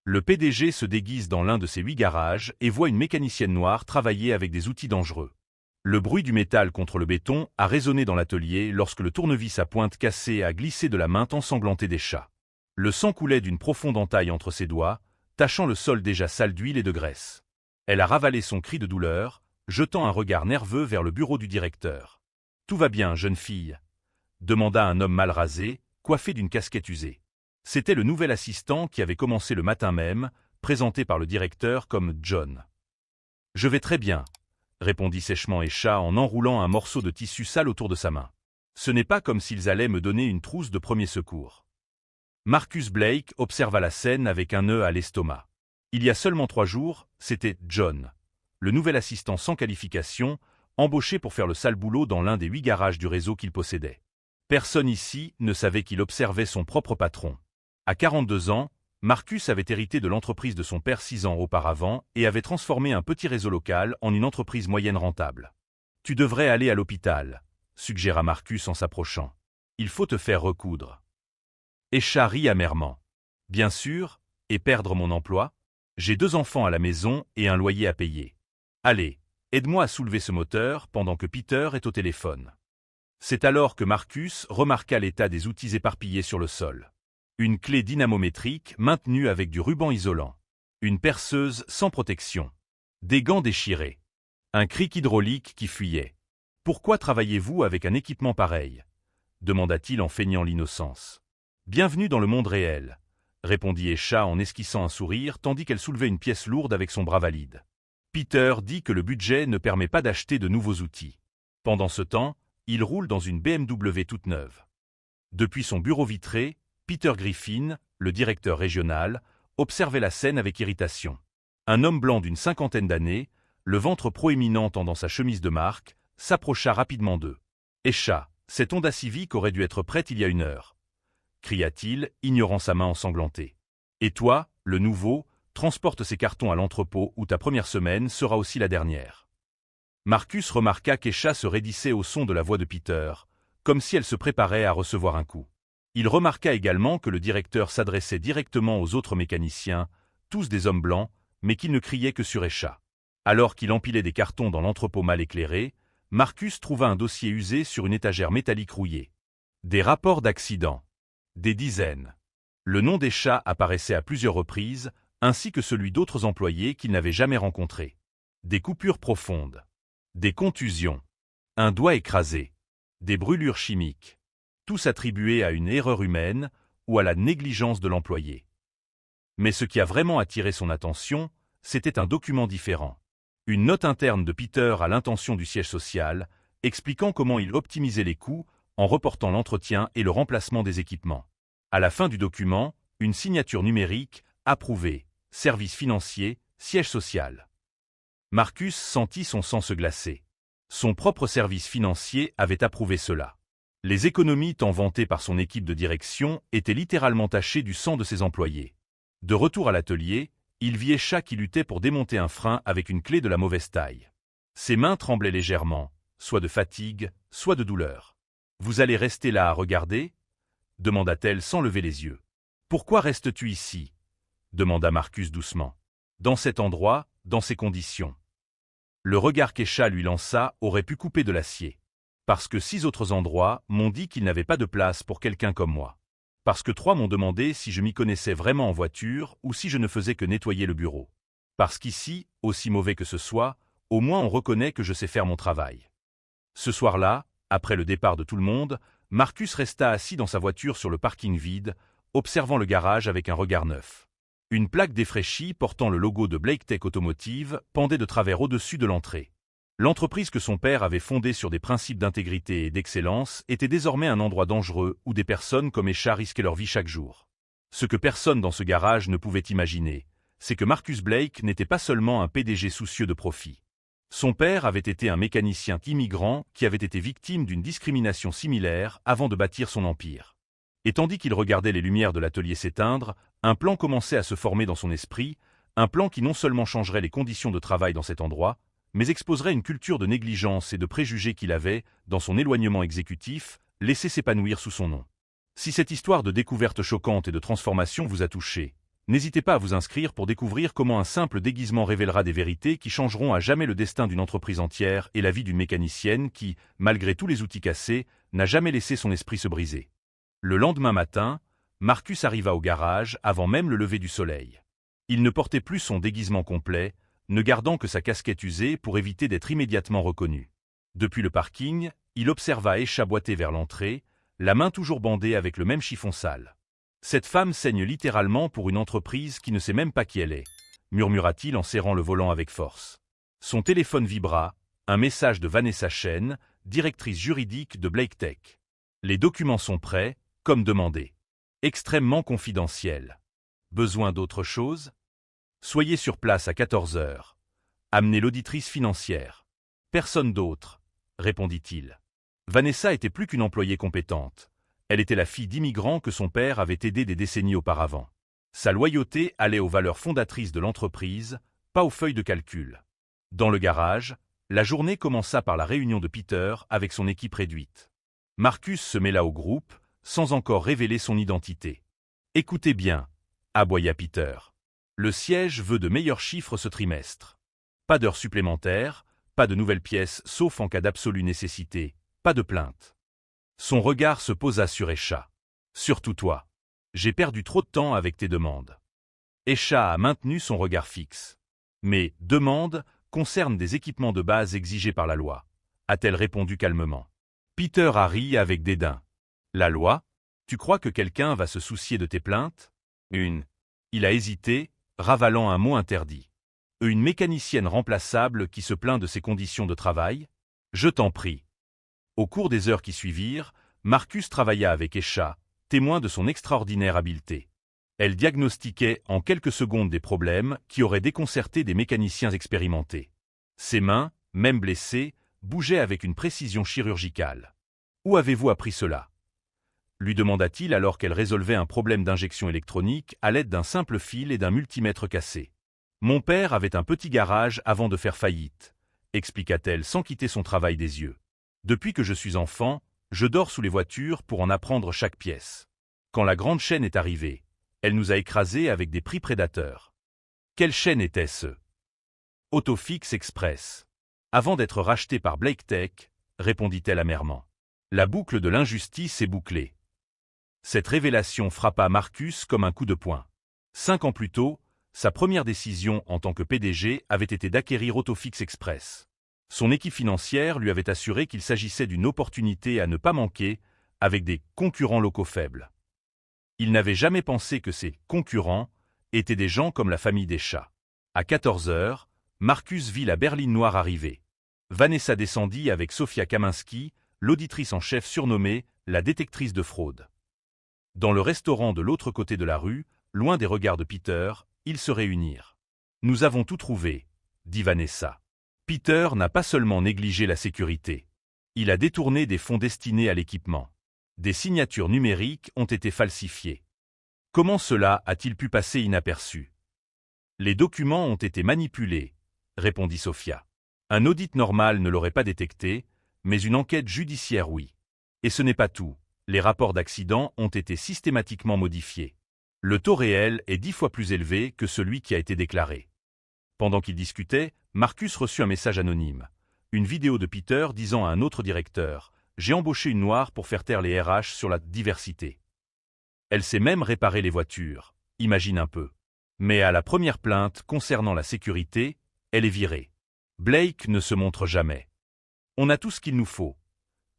Le PDG se déguise dans l'un de ses 8 garages et voit une mécanicienne noire travailler avec des outils dangereux. Le bruit du métal contre le béton a résonné dans l'atelier lorsque le tournevis à pointe cassée a glissé de la main ensanglantée d'Esha. Le sang coulait d'une profonde entaille entre ses doigts, tachant le sol déjà sale d'huile et de graisse. Elle a ravalé son cri de douleur, jetant un regard nerveux vers le bureau du directeur. « Tout va bien, jeune fille ?» demanda un homme mal rasé, coiffé d'une casquette usée. C'était le nouvel assistant qui avait commencé le matin même, présenté par le directeur comme John. « Je vais très bien », répondit sèchement Esha en enroulant un morceau de tissu sale autour de sa main. « Ce n'est pas comme s'ils allaient me donner une trousse de premier secours. » Marcus Blake observa la scène avec un nœud à l'estomac. Il y a seulement 3 jours, c'était John, le nouvel assistant sans qualification, embauché pour faire le sale boulot dans l'un des 8 garages du réseau qu'il possédait. Personne ici ne savait qu'il observait son propre patron. À 42 ans, Marcus avait hérité de l'entreprise de son père 6 ans auparavant et avait transformé un petit réseau local en une entreprise moyenne rentable. « Tu devrais aller à l'hôpital », suggéra Marcus en s'approchant. « Il faut te faire recoudre. » Esha rit amèrement. « Bien sûr, et perdre mon emploi? J'ai 2 enfants à la maison et un loyer à payer. Allez, aide-moi à soulever ce moteur pendant que Peter est au téléphone. » C'est alors que Marcus remarqua l'état des outils éparpillés sur le sol. Une clé dynamométrique maintenue avec du ruban isolant. Une perceuse sans protection. Des gants déchirés. Un cric hydraulique qui fuyait. « Pourquoi travaillez-vous avec un équipement pareil ?» demanda-t-il en feignant l'innocence. « Bienvenue dans le monde réel », répondit Esha en esquissant un sourire tandis qu'elle soulevait une pièce lourde avec son bras valide. Peter dit que le budget ne permet pas d'acheter de nouveaux outils. Pendant ce temps, il roule dans une BMW toute neuve. Depuis son bureau vitré, Peter Griffin, le directeur régional, observait la scène avec irritation. Un homme blanc d'une 50aine d'années, le ventre proéminent dans sa chemise de marque, s'approcha rapidement d'eux. « Esha, cette Honda Civic aurait dû être prête il y a 1 heure. » cria-t-il, ignorant sa main ensanglantée. « Et toi, le nouveau, transporte ces cartons à l'entrepôt où ta première semaine sera aussi la dernière. » Marcus remarqua qu'Esha se raidissait au son de la voix de Peter, comme si elle se préparait à recevoir un coup. Il remarqua également que le directeur s'adressait directement aux autres mécaniciens, tous des hommes blancs, mais qu'il ne criait que sur Esha. Alors qu'il empilait des cartons dans l'entrepôt mal éclairé, Marcus trouva un dossier usé sur une étagère métallique rouillée. Des rapports d'accident. Des dizaines. Le nom d'Esha apparaissait à plusieurs reprises, ainsi que celui d'autres employés qu'il n'avait jamais rencontrés. Des coupures profondes. Des contusions. Un doigt écrasé. Des brûlures chimiques. Tous attribués à une erreur humaine ou à la négligence de l'employé. Mais ce qui a vraiment attiré son attention, c'était un document différent. Une note interne de Peter à l'intention du siège social, expliquant comment il optimisait les coûts en reportant l'entretien et le remplacement des équipements. À la fin du document, une signature numérique, approuvée, service financier, siège social. Marcus sentit son sang se glacer. Son propre service financier avait approuvé cela. Les économies tant vantées par son équipe de direction étaient littéralement tachées du sang de ses employés. De retour à l'atelier, il vit Esha qui luttait pour démonter un frein avec une clé de la mauvaise taille. Ses mains tremblaient légèrement, soit de fatigue, soit de douleur. « Vous allez rester là à regarder ?» demanda-t-elle sans lever les yeux. « Pourquoi restes-tu ici ?» demanda Marcus doucement. « Dans cet endroit, dans ces conditions. » Le regard qu'Esha lui lança aurait pu couper de l'acier. Parce que 6 autres endroits m'ont dit qu'il n'avait pas de place pour quelqu'un comme moi. Parce que 3 m'ont demandé si je m'y connaissais vraiment en voiture ou si je ne faisais que nettoyer le bureau. Parce qu'ici, aussi mauvais que ce soit, au moins on reconnaît que je sais faire mon travail. Ce soir-là, après le départ de tout le monde, Marcus resta assis dans sa voiture sur le parking vide, observant le garage avec un regard neuf. Une plaque défraîchie portant le logo de Blake Tech Automotive pendait de travers au-dessus de l'entrée. L'entreprise que son père avait fondée sur des principes d'intégrité et d'excellence était désormais un endroit dangereux où des personnes comme Esha risquaient leur vie chaque jour. Ce que personne dans ce garage ne pouvait imaginer, c'est que Marcus Blake n'était pas seulement un PDG soucieux de profit. Son père avait été un mécanicien immigrant qui avait été victime d'une discrimination similaire avant de bâtir son empire. Et tandis qu'il regardait les lumières de l'atelier s'éteindre, un plan commençait à se former dans son esprit, un plan qui non seulement changerait les conditions de travail dans cet endroit, mais exposerait une culture de négligence et de préjugés qu'il avait, dans son éloignement exécutif, laissé s'épanouir sous son nom. Si cette histoire de découverte choquante et de transformation vous a touché, N'hésitez pas à vous inscrire pour découvrir comment un simple déguisement révélera des vérités qui changeront à jamais le destin d'une entreprise entière et la vie d'une mécanicienne qui, malgré tous les outils cassés, n'a jamais laissé son esprit se briser. Le lendemain matin, Marcus arriva au garage avant même le lever du soleil. Il ne portait plus son déguisement complet, ne gardant que sa casquette usée pour éviter d'être immédiatement reconnu. Depuis le parking, il observa Escha boiter vers l'entrée, la main toujours bandée avec le même chiffon sale. « Cette femme saigne littéralement pour une entreprise qui ne sait même pas qui elle est », murmura-t-il en serrant le volant avec force. Son téléphone vibra, un message de Vanessa Chen, directrice juridique de Blake Tech. « Les documents sont prêts, comme demandé. Extrêmement confidentiel. Besoin d'autre chose ? Soyez sur place à 14 heures. Amenez l'auditrice financière. Personne d'autre, répondit-il. Vanessa était plus qu'une employée compétente. Elle était la fille d'immigrants que son père avait aidé des décennies auparavant. Sa loyauté allait aux valeurs fondatrices de l'entreprise, pas aux feuilles de calcul. Dans le garage, la journée commença par la réunion de Peter avec son équipe réduite. Marcus se mêla au groupe, sans encore révéler son identité. « Écoutez bien, » aboya Peter. Le siège veut de meilleurs chiffres ce trimestre. Pas d'heures supplémentaires, pas de nouvelles pièces sauf en cas d'absolue nécessité, pas de plainte. Son regard se posa sur Escha. Surtout toi. J'ai perdu trop de temps avec tes demandes. Escha a maintenu son regard fixe. Mes demandes concernent des équipements de base exigés par la loi, a-t-elle répondu calmement. Peter a ri avec dédain. La loi? Tu crois que quelqu'un va se soucier de tes plaintes? Il a hésité, ravalant un mot interdit. Une mécanicienne remplaçable qui se plaint de ses conditions de travail? Je t'en prie. Au cours des heures qui suivirent, Marcus travailla avec Escha, témoin de son extraordinaire habileté. Elle diagnostiquait en quelques secondes des problèmes qui auraient déconcerté des mécaniciens expérimentés. Ses mains, même blessées, bougeaient avec une précision chirurgicale. « Où avez-vous appris cela ?» lui demanda-t-il alors qu'elle résolvait un problème d'injection électronique à l'aide d'un simple fil et d'un multimètre cassé. « Mon père avait un petit garage avant de faire faillite, » expliqua-t-elle sans quitter son travail des yeux. « Depuis que je suis enfant, je dors sous les voitures pour en apprendre chaque pièce. Quand la grande chaîne est arrivée, elle nous a écrasés avec des prix prédateurs. » Quelle chaîne était-ce? Autofix Express. Avant d'être racheté par Blake Tech, répondit-elle amèrement. La boucle de l'injustice est bouclée. Cette révélation frappa Marcus comme un coup de poing. 5 ans plus tôt, sa première décision en tant que PDG avait été d'acquérir Autofix Express. Son équipe financière lui avait assuré qu'il s'agissait d'une opportunité à ne pas manquer, avec des concurrents locaux faibles. Il n'avait jamais pensé que ces concurrents étaient des gens comme la famille Escha. À 14 heures, Marcus vit la berline noire arriver. Vanessa descendit avec Sofia Kaminski, l'auditrice en chef surnommée la détectrice de fraude. Dans le restaurant de l'autre côté de la rue, loin des regards de Peter, ils se réunirent. « Nous avons tout trouvé, » dit Vanessa. Peter n'a pas seulement négligé la sécurité. Il a détourné des fonds destinés à l'équipement. Des signatures numériques ont été falsifiées. Comment cela a-t-il pu passer inaperçu? Les documents ont été manipulés, répondit Sofia. Un audit normal ne l'aurait pas détecté, mais une enquête judiciaire oui. Et ce n'est pas tout. Les rapports d'accident ont été systématiquement modifiés. Le taux réel est 10 fois plus élevé que celui qui a été déclaré. Pendant qu'ils discutaient, Marcus reçut un message anonyme. Une vidéo de Peter disant à un autre directeur « J'ai embauché une noire pour faire taire les RH sur la diversité. Elle sait même réparer les voitures, imagine un peu. Mais à la première plainte concernant la sécurité, elle est virée. Blake ne se montre jamais. On a tout ce qu'il nous faut,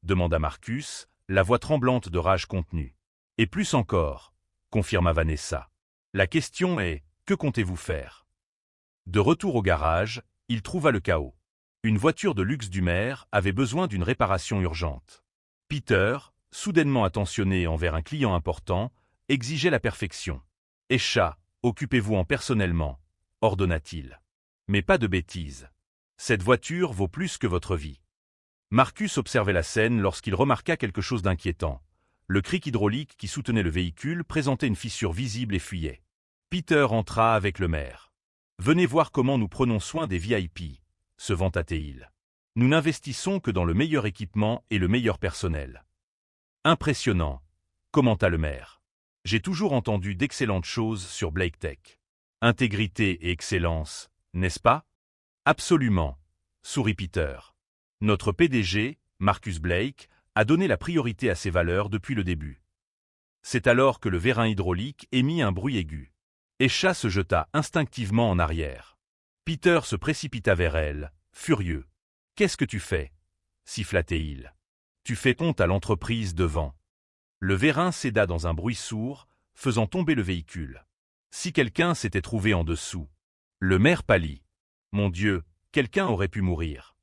demanda Marcus, la voix tremblante de rage contenue. Et plus encore, confirma Vanessa. La question est, que comptez-vous faire? De retour au garage, il trouva le chaos. Une voiture de luxe du maire avait besoin d'une réparation urgente. Peter, soudainement attentionné envers un client important, exigeait la perfection. « Escha, occupez-vous-en personnellement », ordonna-t-il. « Mais pas de bêtises. Cette voiture vaut plus que votre vie. » Marcus observait la scène lorsqu'il remarqua quelque chose d'inquiétant. Le cric hydraulique qui soutenait le véhicule présentait une fissure visible et fuyait. Peter entra avec le maire. « Venez voir comment nous prenons soin des VIP », se vanta-t-il. « Nous n'investissons que dans le meilleur équipement et le meilleur personnel. » Impressionnant, commenta le maire. J'ai toujours entendu d'excellentes choses sur Blake Tech. Intégrité et excellence, n'est-ce pas? Absolument, sourit Peter. Notre PDG, Marcus Blake, a donné la priorité à ces valeurs depuis le début. C'est alors que le vérin hydraulique émit un bruit aigu. Esha se jeta instinctivement en arrière. Peter se précipita vers elle, furieux. « Qu'est-ce que tu fais » siffla-t-il. « Tu fais honte à l'entreprise devant. » Le vérin céda dans un bruit sourd, faisant tomber le véhicule. Si quelqu'un s'était trouvé en dessous. Le maire pâlit. Mon Dieu, quelqu'un aurait pu mourir.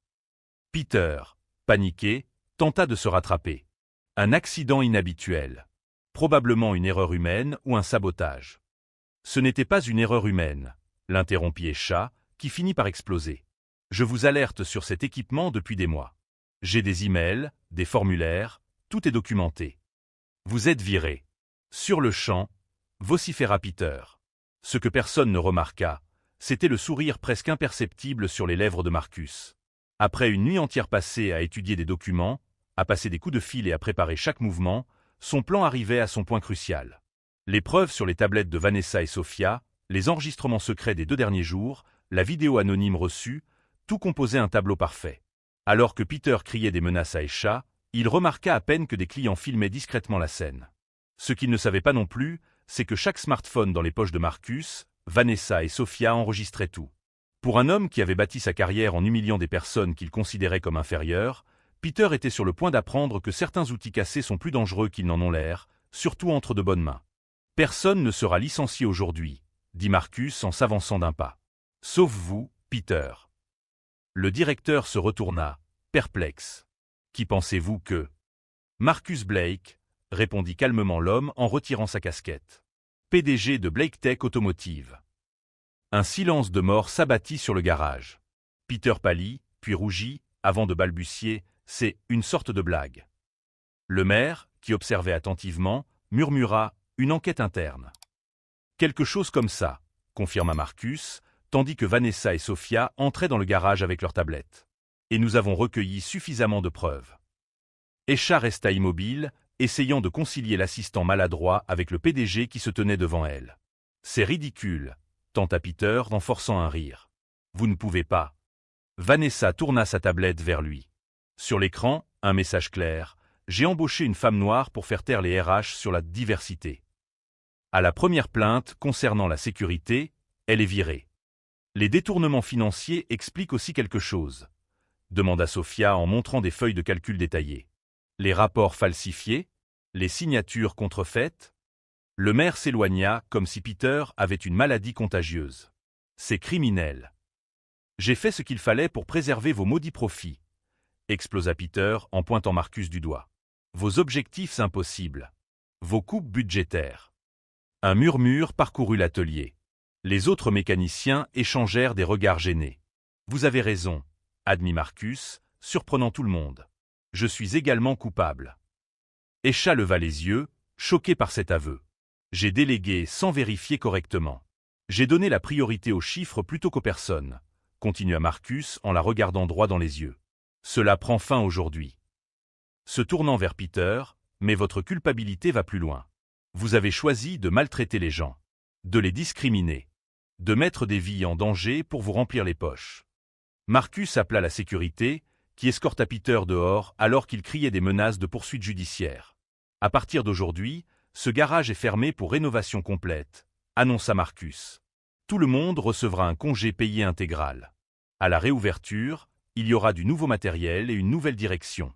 Peter, paniqué, tenta de se rattraper. Un accident inhabituel. Probablement une erreur humaine ou un sabotage. Ce n'était pas une erreur humaine, l'interrompit Esha, qui finit par exploser. Je vous alerte sur cet équipement depuis des mois. J'ai des emails, des formulaires, tout est documenté. Vous êtes viré. Sur le champ, vociféra Peter. Ce que personne ne remarqua, c'était le sourire presque imperceptible sur les lèvres de Marcus. Après une nuit entière passée à étudier des documents, à passer des coups de fil et à préparer chaque mouvement, son plan arrivait à son point crucial. Les preuves sur les tablettes de Vanessa et Sophia, les enregistrements secrets des 2 derniers jours, la vidéo anonyme reçue, tout composait un tableau parfait. Alors que Peter criait des menaces à Esha, il remarqua à peine que des clients filmaient discrètement la scène. Ce qu'il ne savait pas non plus, c'est que chaque smartphone dans les poches de Marcus, Vanessa et Sophia enregistraient tout. Pour un homme qui avait bâti sa carrière en humiliant des personnes qu'il considérait comme inférieures, Peter était sur le point d'apprendre que certains outils cassés sont plus dangereux qu'ils n'en ont l'air, surtout entre de bonnes mains. Personne ne sera licencié aujourd'hui, dit Marcus en s'avançant d'un pas. Sauf vous, Peter. Le directeur se retourna, perplexe. Qui pensez-vous que... Marcus Blake, répondit calmement l'homme en retirant sa casquette. PDG de Blake Tech Automotive. Un silence de mort s'abattit sur le garage. Peter pâlit, puis rougit, avant de balbutier, c'est une sorte de blague. Le maire, qui observait attentivement, murmura, une enquête interne. Quelque chose comme ça, confirma Marcus, tandis que Vanessa et Sophia entraient dans le garage avec leurs tablettes. Et nous avons recueilli suffisamment de preuves. Esha resta immobile, essayant de concilier l'assistant maladroit avec le PDG qui se tenait devant elle. C'est ridicule, tenta Peter en forçant un rire. Vous ne pouvez pas. Vanessa tourna sa tablette vers lui. Sur l'écran, un message clair. J'ai embauché une femme noire pour faire taire les RH sur la diversité. À la première plainte concernant la sécurité, elle est virée. Les détournements financiers expliquent aussi quelque chose, demanda Sophia en montrant des feuilles de calcul détaillées. Les rapports falsifiés, les signatures contrefaites. Le maire s'éloigna comme si Peter avait une maladie contagieuse. C'est criminel. J'ai fait ce qu'il fallait pour préserver vos maudits profits, explosa Peter en pointant Marcus du doigt. Vos objectifs impossibles. Vos coupes budgétaires. Un murmure parcourut l'atelier. Les autres mécaniciens échangèrent des regards gênés. Vous avez raison, admit Marcus, surprenant tout le monde. Je suis également coupable. Esha leva les yeux, choqué par cet aveu. J'ai délégué sans vérifier correctement. J'ai donné la priorité aux chiffres plutôt qu'aux personnes, continua Marcus en la regardant droit dans les yeux. Cela prend fin aujourd'hui. Se tournant vers Peter, mais votre culpabilité va plus loin. Vous avez choisi de maltraiter les gens, de les discriminer, de mettre des vies en danger pour vous remplir les poches. Marcus appela la sécurité, qui escorta Peter dehors alors qu'il criait des menaces de poursuites judiciaires. À partir d'aujourd'hui, ce garage est fermé pour rénovation complète, annonça Marcus. Tout le monde recevra un congé payé intégral. À la réouverture, il y aura du nouveau matériel et une nouvelle direction.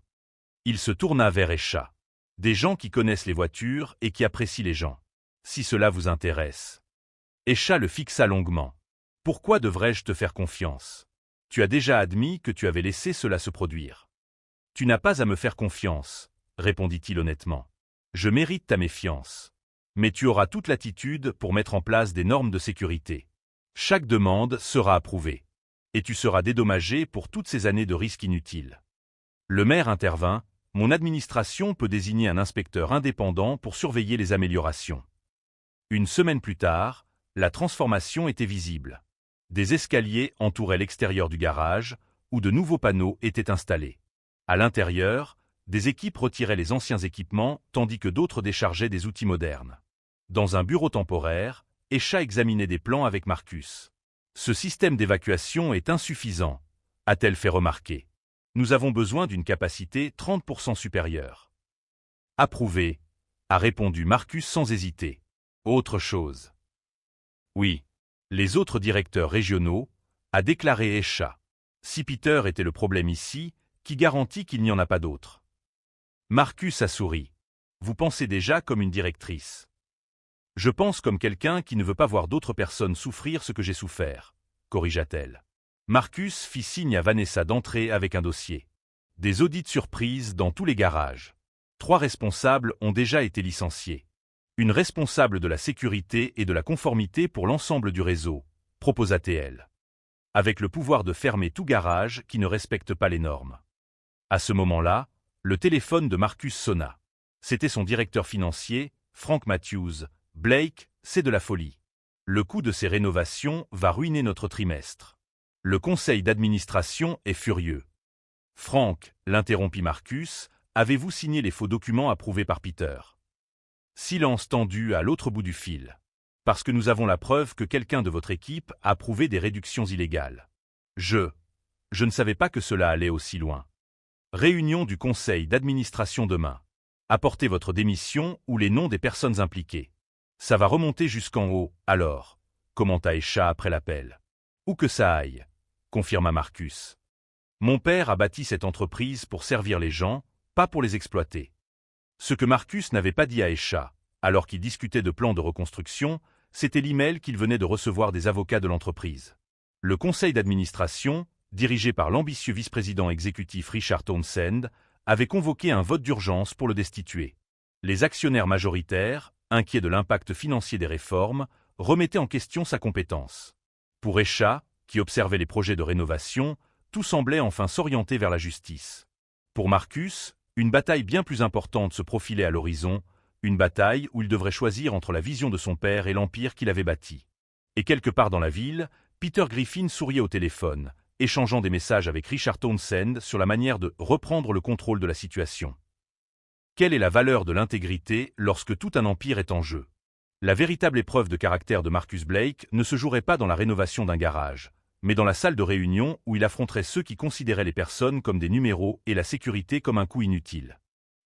Il se tourna vers Esha. Des gens qui connaissent les voitures et qui apprécient les gens. Si cela vous intéresse. Esha le fixa longuement. Pourquoi devrais-je te faire confiance? Tu as déjà admis que tu avais laissé cela se produire. Tu n'as pas à me faire confiance, répondit-il honnêtement. Je mérite ta méfiance. Mais tu auras toute l'attitude pour mettre en place des normes de sécurité. Chaque demande sera approuvée. Et tu seras dédommagé pour toutes ces années de risques inutiles. Le maire intervint. Mon administration peut désigner un inspecteur indépendant pour surveiller les améliorations. Une semaine plus tard, la transformation était visible. Des escaliers entouraient l'extérieur du garage, où de nouveaux panneaux étaient installés. À l'intérieur, des équipes retiraient les anciens équipements, tandis que d'autres déchargeaient des outils modernes. Dans un bureau temporaire, Escha examinait des plans avec Marcus. Ce système d'évacuation est insuffisant, a-t-elle fait remarquer. Nous avons besoin d'une capacité 30% supérieure. Approuvé, a répondu Marcus sans hésiter. Autre chose. Oui. Les autres directeurs régionaux, a déclaré Escha. Si Peter était le problème ici, qui garantit qu'il n'y en a pas d'autre? Marcus a souri. Vous pensez déjà comme une directrice. Je pense comme quelqu'un qui ne veut pas voir d'autres personnes souffrir ce que j'ai souffert, corrigea-t-elle. Marcus fit signe à Vanessa d'entrer avec un dossier. Des audits surprises dans tous les garages. 3 responsables ont déjà été licenciés. Une responsable de la sécurité et de la conformité pour l'ensemble du réseau, proposa-t-elle. Avec le pouvoir de fermer tout garage qui ne respecte pas les normes. À ce moment-là, le téléphone de Marcus sonna. C'était son directeur financier, Frank Matthews. Blake, c'est de la folie. Le coût de ces rénovations va ruiner notre trimestre. Le conseil d'administration est furieux. Frank, l'interrompit Marcus, avez-vous signé les faux documents approuvés par Peter? Silence tendu à l'autre bout du fil. Parce que nous avons la preuve que quelqu'un de votre équipe a approuvé des réductions illégales. Je ne savais pas que cela allait aussi loin. Réunion du conseil d'administration demain. Apportez votre démission ou les noms des personnes impliquées. Ça va remonter jusqu'en haut, alors, commenta Escha après l'appel. Où que ça aille, confirma Marcus. Mon père a bâti cette entreprise pour servir les gens, pas pour les exploiter. Ce que Marcus n'avait pas dit à Escha, alors qu'il discutait de plans de reconstruction, c'était l'email qu'il venait de recevoir des avocats de l'entreprise. Le conseil d'administration, dirigé par l'ambitieux vice-président exécutif Richard Townsend, avait convoqué un vote d'urgence pour le destituer. Les actionnaires majoritaires, inquiets de l'impact financier des réformes, remettaient en question sa compétence. Pour Escha, qui observait les projets de rénovation, tout semblait enfin s'orienter vers la justice. Pour Marcus, une bataille bien plus importante se profilait à l'horizon, une bataille où il devrait choisir entre la vision de son père et l'empire qu'il avait bâti. Et quelque part dans la ville, Peter Griffin souriait au téléphone, échangeant des messages avec Richard Townsend sur la manière de reprendre le contrôle de la situation. Quelle est la valeur de l'intégrité lorsque tout un empire est en jeu? La véritable épreuve de caractère de Marcus Blake ne se jouerait pas dans la rénovation d'un garage, mais dans la salle de réunion où il affronterait ceux qui considéraient les personnes comme des numéros et la sécurité comme un coût inutile.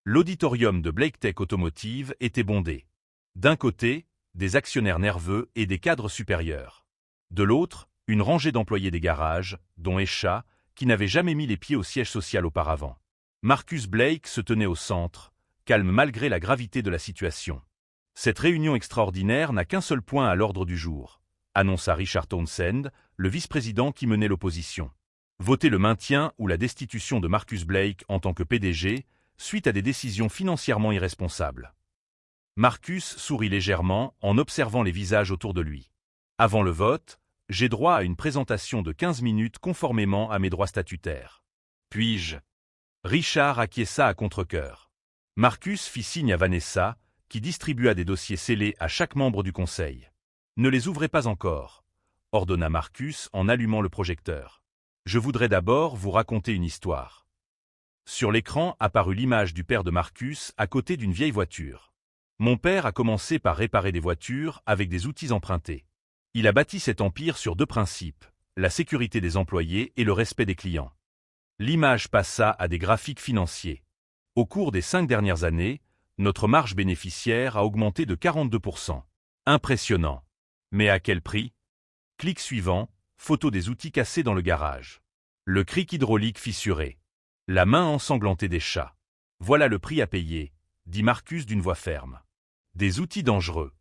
L'auditorium de Blake Tech Automotive était bondé. D'un côté, des actionnaires nerveux et des cadres supérieurs. De l'autre, une rangée d'employés des garages, dont Escha, qui n'avait jamais mis les pieds au siège social auparavant. Marcus Blake se tenait au centre, calme malgré la gravité de la situation. Cette réunion extraordinaire n'a qu'un seul point à l'ordre du jour, annonça Richard Townsend, le vice-président qui menait l'opposition. Voter le maintien ou la destitution de Marcus Blake en tant que PDG, suite à des décisions financièrement irresponsables. Marcus sourit légèrement en observant les visages autour de lui. Avant le vote, j'ai droit à une présentation de 15 minutes conformément à mes droits statutaires. Puis-je? Richard acquiesça à contre-cœur. Marcus fit signe à Vanessa, qui distribua des dossiers scellés à chaque membre du conseil. Ne les ouvrez pas encore, ordonna Marcus en allumant le projecteur. Je voudrais d'abord vous raconter une histoire. Sur l'écran apparut l'image du père de Marcus à côté d'une vieille voiture. Mon père a commencé par réparer des voitures avec des outils empruntés. Il a bâti cet empire sur 2 principes, la sécurité des employés et le respect des clients. L'image passa à des graphiques financiers. Au cours des 5 dernières années, notre marge bénéficiaire a augmenté de 42%. Impressionnant. Mais à quel prix? Clic suivant, photo des outils cassés dans le garage. Le cric hydraulique fissuré. La main ensanglantée d'Escha. Voilà le prix à payer, dit Marcus d'une voix ferme. Des outils dangereux.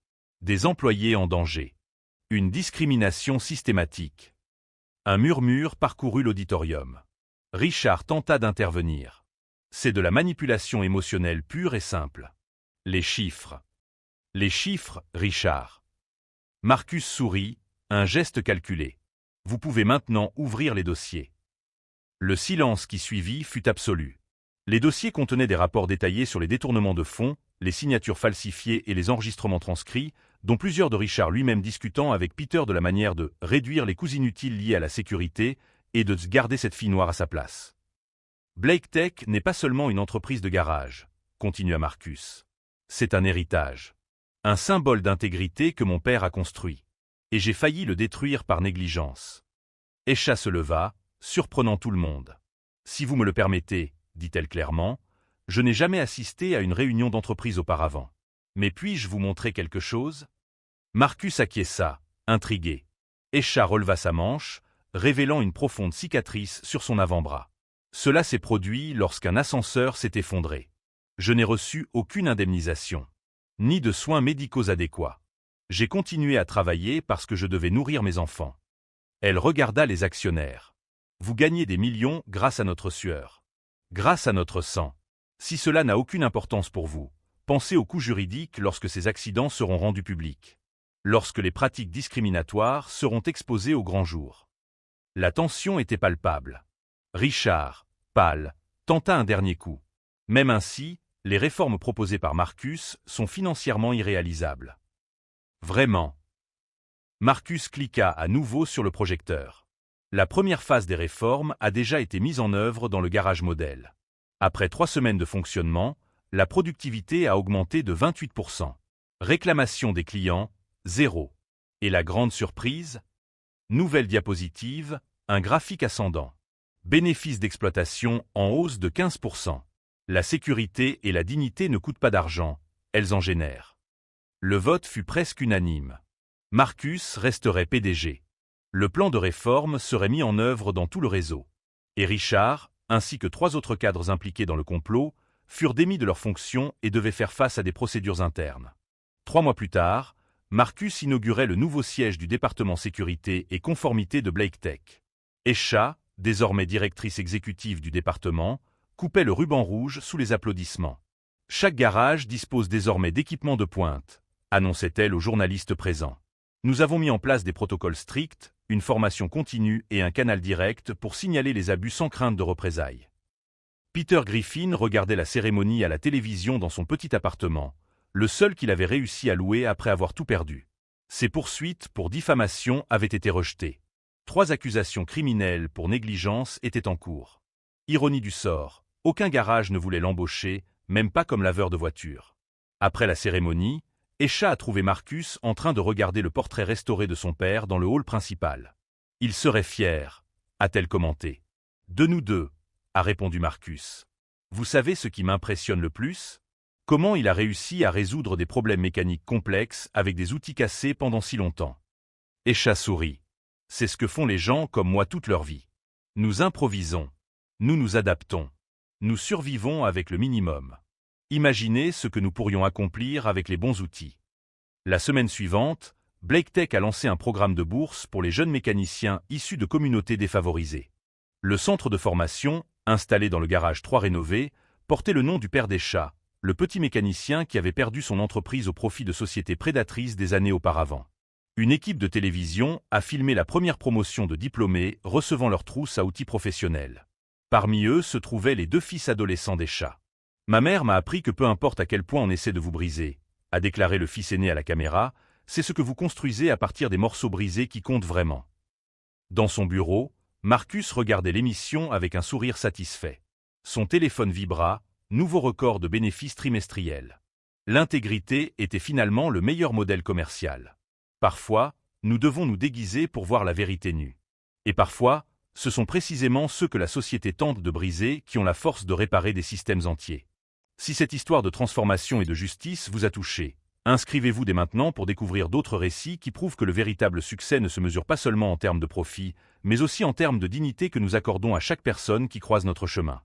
Des employés en danger. Une discrimination systématique. Un murmure parcourut l'auditorium. Richard tenta d'intervenir. C'est de la manipulation émotionnelle pure et simple. Les chiffres. Les chiffres, Richard. Marcus sourit, un geste calculé. Vous pouvez maintenant ouvrir les dossiers. Le silence qui suivit fut absolu. Les dossiers contenaient des rapports détaillés sur les détournements de fonds, les signatures falsifiées et les enregistrements transcrits, dont plusieurs de Richard lui-même discutant avec Peter de la manière de réduire les coûts inutiles liés à la sécurité et de garder cette fille noire à sa place. Blake Tech n'est pas seulement une entreprise de garage, continua Marcus. C'est un héritage. Un symbole d'intégrité que mon père a construit. Et j'ai failli le détruire par négligence. Escha se leva, surprenant tout le monde. Si vous me le permettez, dit-elle clairement, je n'ai jamais assisté à une réunion d'entreprise auparavant. Mais puis-je vous montrer quelque chose? Marcus acquiesça, intrigué. Escha releva sa manche, révélant une profonde cicatrice sur son avant-bras. Cela s'est produit lorsqu'un ascenseur s'est effondré. Je n'ai reçu aucune indemnisation, ni de soins médicaux adéquats. J'ai continué à travailler parce que je devais nourrir mes enfants. Elle regarda les actionnaires. Vous gagnez des millions grâce à notre sueur. Grâce à notre sang. Si cela n'a aucune importance pour vous, pensez aux coûts juridiques lorsque ces accidents seront rendus publics. Lorsque les pratiques discriminatoires seront exposées au grand jour. La tension était palpable. Richard, pâle, tenta un dernier coup. Même ainsi, les réformes proposées par Marcus sont financièrement irréalisables. Vraiment. Marcus cliqua à nouveau sur le projecteur. La première phase des réformes a déjà été mise en œuvre dans le garage modèle. Après 3 semaines de fonctionnement, la productivité a augmenté de 28%. Réclamation des clients, 0. Et la grande surprise? Nouvelle diapositive, un graphique ascendant. Bénéfices d'exploitation en hausse de 15%. La sécurité et la dignité ne coûtent pas d'argent, elles en génèrent. Le vote fut presque unanime. Marcus resterait PDG. Le plan de réforme serait mis en œuvre dans tout le réseau. Et Richard, ainsi que 3 autres cadres impliqués dans le complot, furent démis de leurs fonctions et devaient faire face à des procédures internes. 3 mois plus tard, Marcus inaugurait le nouveau siège du département sécurité et conformité de Blake Tech. Escha, désormais directrice exécutive du département, coupait le ruban rouge sous les applaudissements. Chaque garage dispose désormais d'équipements de pointe, annonçait-elle aux journalistes présents. Nous avons mis en place des protocoles stricts, une formation continue et un canal direct pour signaler les abus sans crainte de représailles. Peter Griffin regardait la cérémonie à la télévision dans son petit appartement, le seul qu'il avait réussi à louer après avoir tout perdu. Ses poursuites pour diffamation avaient été rejetées. 3 accusations criminelles pour négligence étaient en cours. Ironie du sort, aucun garage ne voulait l'embaucher, même pas comme laveur de voiture. Après la cérémonie, Escha a trouvé Marcus en train de regarder le portrait restauré de son père dans le hall principal. « Il serait fier », a-t-elle commenté. « De nous deux », a répondu Marcus. « Vous savez ce qui m'impressionne le plus? Comment il a réussi à résoudre des problèmes mécaniques complexes avec des outils cassés pendant si longtemps. » Escha sourit. « C'est ce que font les gens comme moi toute leur vie. Nous improvisons. Nous nous adaptons. Nous survivons avec le minimum. Imaginez ce que nous pourrions accomplir avec les bons outils. » La semaine suivante, Blake Tech a lancé un programme de bourse pour les jeunes mécaniciens issus de communautés défavorisées. Le centre de formation, installé dans le garage 3 rénové, portait le nom du père d'Escha, le petit mécanicien qui avait perdu son entreprise au profit de sociétés prédatrices des années auparavant. Une équipe de télévision a filmé la première promotion de diplômés recevant leur trousse à outils professionnels. Parmi eux se trouvaient les 2 fils adolescents d'Escha. « Ma mère m'a appris que peu importe à quel point on essaie de vous briser, » a déclaré le fils aîné à la caméra, « c'est ce que vous construisez à partir des morceaux brisés qui comptent vraiment. » Dans son bureau, Marcus regardait l'émission avec un sourire satisfait. Son téléphone vibra, nouveau record de bénéfices trimestriels. L'intégrité était finalement le meilleur modèle commercial. Parfois, nous devons nous déguiser pour voir la vérité nue. Et parfois, ce sont précisément ceux que la société tente de briser qui ont la force de réparer des systèmes entiers. Si cette histoire de transformation et de justice vous a touché, inscrivez-vous dès maintenant pour découvrir d'autres récits qui prouvent que le véritable succès ne se mesure pas seulement en termes de profit, mais aussi en termes de dignité que nous accordons à chaque personne qui croise notre chemin.